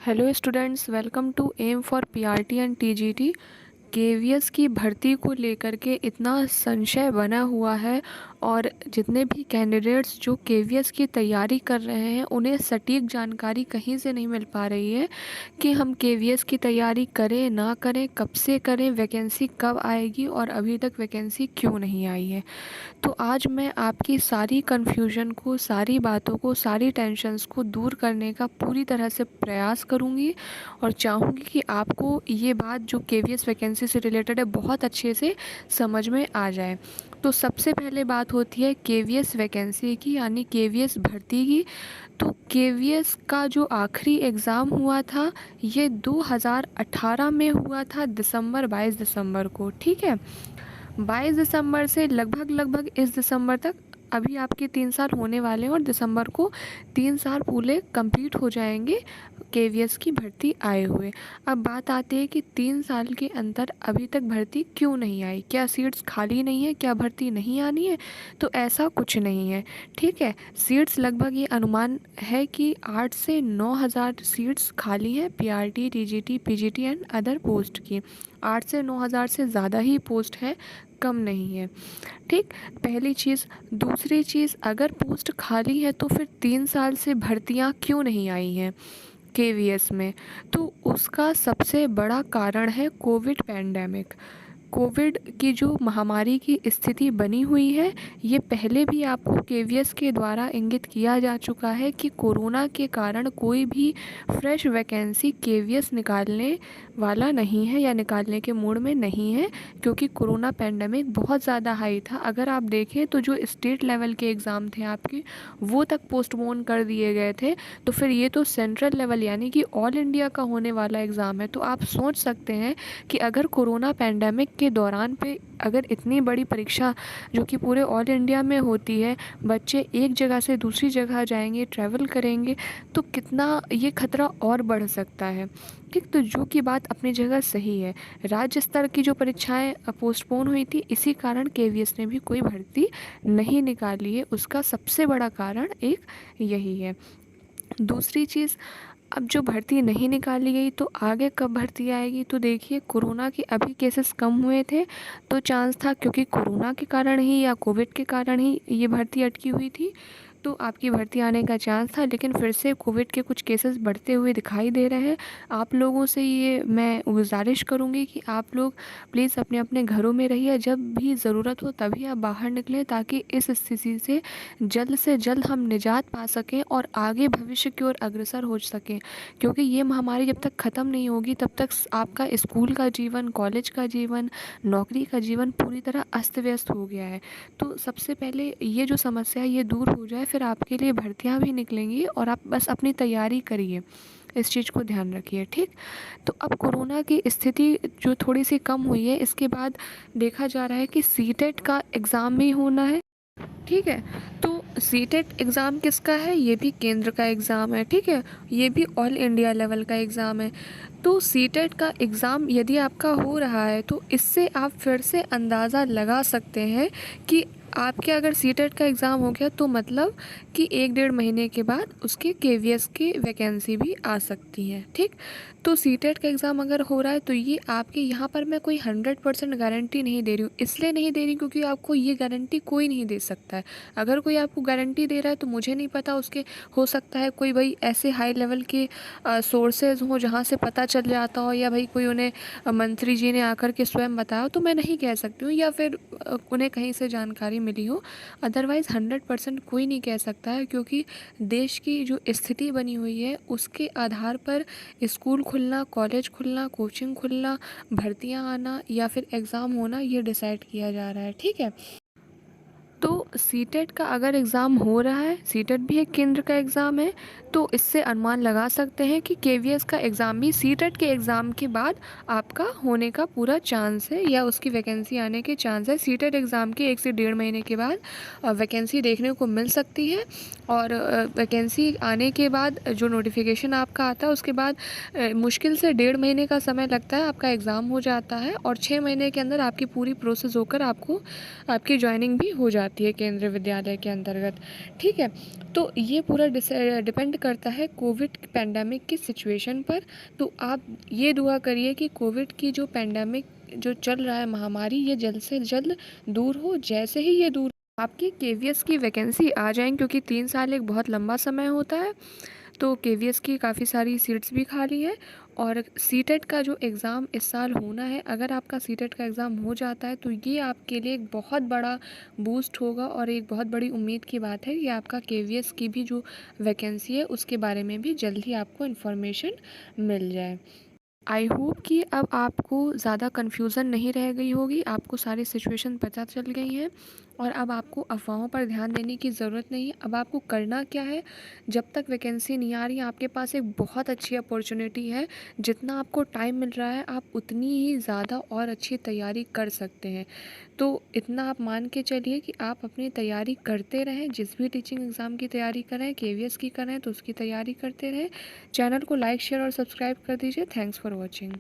Hello students, welcome to aim for PRT and TGT. KVS की भर्ती को लेकर के इतना संशय बना हुआ है और जितने भी कैंडिडेट्स जो केवीएस की तैयारी कर रहे हैं उन्हें सटीक जानकारी कहीं से नहीं मिल पा रही है कि हम केवीएस की तैयारी करें ना करें, कब से करें, वैकेंसी कब आएगी और अभी तक वैकेंसी क्यों नहीं आई है। तो आज मैं आपकी सारी कन्फ्यूजन को, सारी बातों को, सारी टेंशन्स को दूर करने का पूरी तरह से प्रयास करूंगी और चाहूँगी कि आपको ये बात जो केवीएस वैकेंसी से रिलेटेड है बहुत अच्छे से समझ में आ जाए। तो सबसे पहले बात होती है केवीएस वैकेंसी की, यानी केवीएस भर्ती की। तो केवीएस का जो आखिरी एग्ज़ाम हुआ था ये 2018 में हुआ था, 22 दिसंबर को। ठीक है, 22 दिसंबर से लगभग इस दिसंबर तक अभी आपके 3 साल होने वाले हैं और दिसंबर को 3 साल पूरे कंप्लीट हो जाएंगे केवीएस की भर्ती आए हुए। अब बात आती है कि 3 साल के अंदर अभी तक भर्ती क्यों नहीं आई, क्या सीट्स खाली नहीं है, क्या भर्ती नहीं आनी है? तो ऐसा कुछ नहीं है। ठीक है, सीट्स लगभग ये अनुमान है कि 8 से 9,000 सीट्स खाली हैं PRT, TGT, PGT and other post की। 8 से 9,000 से ज़्यादा ही पोस्ट है, कम नहीं है। ठीक, पहली चीज़। दूसरी चीज़, अगर पोस्ट खाली है तो फिर 3 साल से भर्तियां क्यों नहीं आई हैं केवीएस में? तो उसका सबसे बड़ा कारण है कोविड पैंडेमिक। कोविड की जो महामारी की स्थिति बनी हुई है, ये पहले भी आपको केवीएस के द्वारा इंगित किया जा चुका है कि कोरोना के कारण कोई भी फ्रेश वैकेंसी केवीएस निकालने वाला नहीं है या निकालने के मूड में नहीं है, क्योंकि कोरोना पैंडेमिक बहुत ज़्यादा हाई था। अगर आप देखें तो जो स्टेट लेवल के एग्ज़ाम थे आपके, वो तक पोस्टपोन कर दिए गए थे। तो फिर ये तो सेंट्रल लेवल यानी कि ऑल इंडिया का होने वाला एग्ज़ाम है। तो आप सोच सकते हैं कि अगर कोरोना पैंडेमिक के दौरान पे अगर इतनी बड़ी परीक्षा जो कि पूरे ऑल इंडिया में होती है, बच्चे एक जगह से दूसरी जगह जाएंगे, ट्रैवल करेंगे, तो कितना ये खतरा और बढ़ सकता है। ठीक, तो जो कि बात अपनी जगह सही है। राज्य स्तर की जो परीक्षाएं पोस्टपोन हुई थी, इसी कारण केवीएस ने भी कोई भर्ती नहीं निकाली है। उसका सबसे बड़ा कारण एक यही है। दूसरी चीज़, अब जो भर्ती नहीं निकाली गई तो आगे कब भर्ती आएगी? तो देखिए, कोरोना के अभी केसेस कम हुए थे तो चांस था, क्योंकि कोरोना के कारण ही या कोविड के कारण ही ये भर्ती अटकी हुई थी, तो आपकी भर्ती आने का चांस था। लेकिन फिर से कोविड के कुछ केसेस बढ़ते हुए दिखाई दे रहे हैं। आप लोगों से ये मैं गुजारिश करूँगी कि आप लोग प्लीज़ अपने अपने घरों में रहिए, जब भी ज़रूरत हो तभी आप बाहर निकलें, ताकि इस स्थिति से जल्द हम निजात पा सकें और आगे भविष्य की ओर अग्रसर हो सकें। क्योंकि ये महामारी जब तक ख़त्म नहीं होगी तब तक आपका स्कूल का जीवन, कॉलेज का जीवन, नौकरी का जीवन पूरी तरह अस्त व्यस्त हो गया है। तो सबसे पहले ये जो समस्या है ये दूर हो जाए, फिर आपके लिए भर्तियां भी निकलेंगी और आप बस अपनी तैयारी करिए, इस चीज़ को ध्यान रखिए। ठीक, तो अब कोरोना की स्थिति जो थोड़ी सी कम हुई है, इसके बाद देखा जा रहा है कि सीटेट का एग्ज़ाम भी होना है। ठीक है, तो सीटेट एग्ज़ाम किसका है? ये भी केंद्र का एग्ज़ाम है। ठीक है, ये भी ऑल इंडिया लेवल का एग्ज़ाम है। तो सीटेट का एग्ज़ाम यदि आपका हो रहा है तो इससे आप फिर से अंदाज़ा लगा सकते हैं कि आपके अगर सीटेट का एग्ज़ाम हो गया तो मतलब कि 1-1.5 महीने के बाद उसके केवीएस की वैकेंसी भी आ सकती है। ठीक, तो सीटेट का एग्ज़ाम अगर हो रहा है तो ये आपके यहाँ पर मैं कोई 100% गारंटी नहीं दे रही हूँ। इसलिए नहीं दे रही क्योंकि आपको ये गारंटी कोई नहीं दे सकता है। अगर कोई आपको गारंटी दे रहा है तो मुझे नहीं पता, उसके हो सकता है कोई भाई ऐसे हाई लेवल के सोर्सेज हों जहाँ से पता चल जाता हो, या भाई कोई उन्हें मंत्री जी ने आकर के स्वयं बताया हो, तो मैं नहीं कह सकती हूँ, या फिर उन्हें कहीं से जानकारी मिली हो। अदरवाइज़ 100% कोई नहीं कह सकता है, क्योंकि देश की जो स्थिति बनी हुई है उसके आधार पर स्कूल खुलना, कॉलेज खुलना, कोचिंग खुलना, भर्तियां आना या फिर एग्ज़ाम होना, ये डिसाइड किया जा रहा है। ठीक है, तो सीटेट का अगर एग्ज़ाम हो रहा है, सीटेट भी एक केंद्र का एग्ज़ाम है, तो इससे अनुमान लगा सकते हैं कि केवीएस का एग्ज़ाम भी सीटेट के एग्ज़ाम के बाद आपका होने का पूरा चांस है, या उसकी वैकेंसी आने के चांस है। सीटेट एग्ज़ाम के 1 से 1.5 महीने के बाद वैकेंसी देखने को मिल सकती है, और वैकेंसी आने के बाद जो नोटिफिकेशन आपका आता है उसके बाद मुश्किल से 1.5 महीने का समय लगता है, आपका एग्ज़ाम हो जाता है और 6 महीने के अंदर आपकी पूरी प्रोसेस होकर आपको आपकी ज्वाइनिंग भी हो जाती है। जाती है केंद्रीय विद्यालय के अंतर्गत, ठीक है। तो ये पूरा डिपेंड करता है कोविड पैंडेमिक की सिचुएशन पर। तो आप ये दुआ करिए कि कोविड की जो पैंडेमिक जो चल रहा है महामारी, ये जल्द से जल्द दूर हो। जैसे ही ये दूर, आपकी केवीएस की वैकेंसी आ जाएंगी, क्योंकि 3 साल एक बहुत लंबा समय होता है। तो केवीएस की काफ़ी सारी सीट्स भी खाली है। और सीटेट का जो एग्ज़ाम इस साल होना है, अगर आपका सीटेट का एग्ज़ाम हो जाता है तो ये आपके लिए एक बहुत बड़ा बूस्ट होगा और एक बहुत बड़ी उम्मीद की बात है कि आपका केवीएस की भी जो वैकेंसी है उसके बारे में भी जल्द ही आपको इन्फॉर्मेशन मिल जाए। आई होप कि अब आपको ज़्यादा कन्फ्यूज़न नहीं रह गई होगी, आपको सारी सिचुएशन पता चल गई हैं और अब आपको अफ़वाहों पर ध्यान देने की ज़रूरत नहीं है। अब आपको करना क्या है, जब तक वैकेंसी नहीं आ रही है आपके पास एक बहुत अच्छी अपॉर्चुनिटी है। जितना आपको टाइम मिल रहा है आप उतनी ही ज़्यादा और अच्छी तैयारी कर सकते हैं। तो इतना आप मान के चलिए कि आप अपनी तैयारी करते रहें, जिस भी टीचिंग एग्ज़ाम की तैयारी कर रहे हैं, केवीएस की कर रहे हैं तो उसकी तैयारी करते रहें। चैनल को लाइक शेयर और सब्सक्राइब कर दीजिए। Thanks for watching.